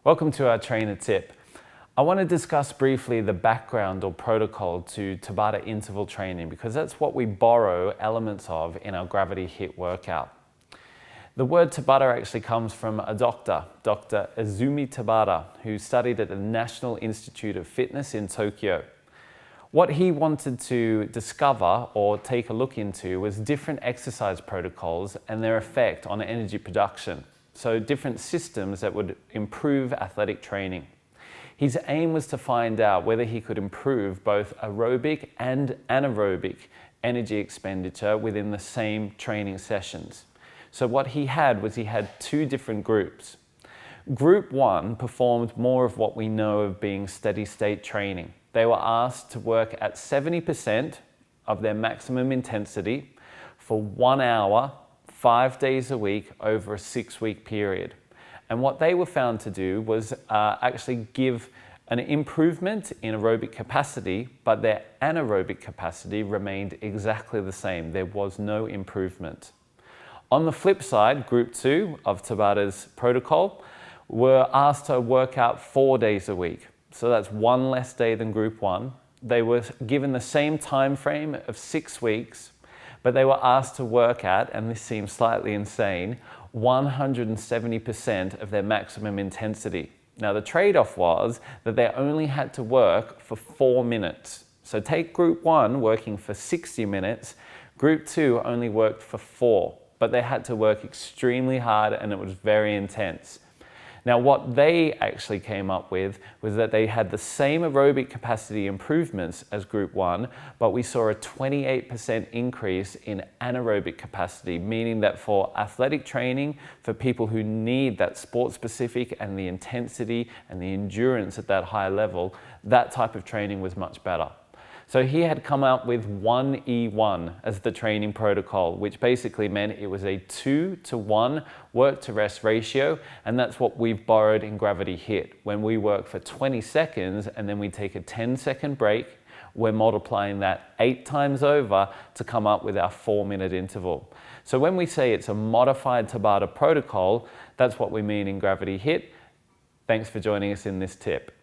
Welcome to our trainer tip. I want to discuss briefly the background or protocol to Tabata interval training because that's what we borrow elements of in our gravity HIIT workout. The word Tabata actually comes from a doctor, Dr. Izumi Tabata, who studied at the National Institute of Fitness in Tokyo. What he wanted to discover or take a look into was different exercise protocols and their effect on energy production. So different systems that would improve athletic training. His aim was to find out whether he could improve both aerobic and anaerobic energy expenditure within the same training sessions. So what he had was two different groups. Group 1 performed more of what we know of being steady state training. They were asked to work at 70% of their maximum intensity for 1 hour, 5 days a week over a 6-week period. And what they were found to do was actually give an improvement in aerobic capacity, but their anaerobic capacity remained exactly the same. There was no improvement. On the flip side, Group 2 of Tabata's protocol were asked to work out 4 days a week. So that's 1 less day than Group 1. They were given the same time frame of 6 weeks, but they were asked to work at, and this seems slightly insane, 170% of their maximum intensity. Now the trade-off was that they only had to work for 4 minutes. So take Group 1 working for 60 minutes, Group 2 only worked for 4, but they had to work extremely hard and it was very intense. Now what they actually came up with was that they had the same aerobic capacity improvements as Group 1, but we saw a 28% increase in anaerobic capacity, meaning that for athletic training, for people who need that sport specific and the intensity and the endurance at that high level, that type of training was much better. So he had come out with 1E1 as the training protocol, which basically meant it was a 2-to-1 work to rest ratio, and that's what we've borrowed in gravity HIIT. When we work for 20 seconds and then we take a 10-second break, we're multiplying that 8 times over to come up with our 4-minute interval. So when we say it's a modified Tabata protocol, that's what we mean in gravity HIIT. Thanks for joining us in this tip.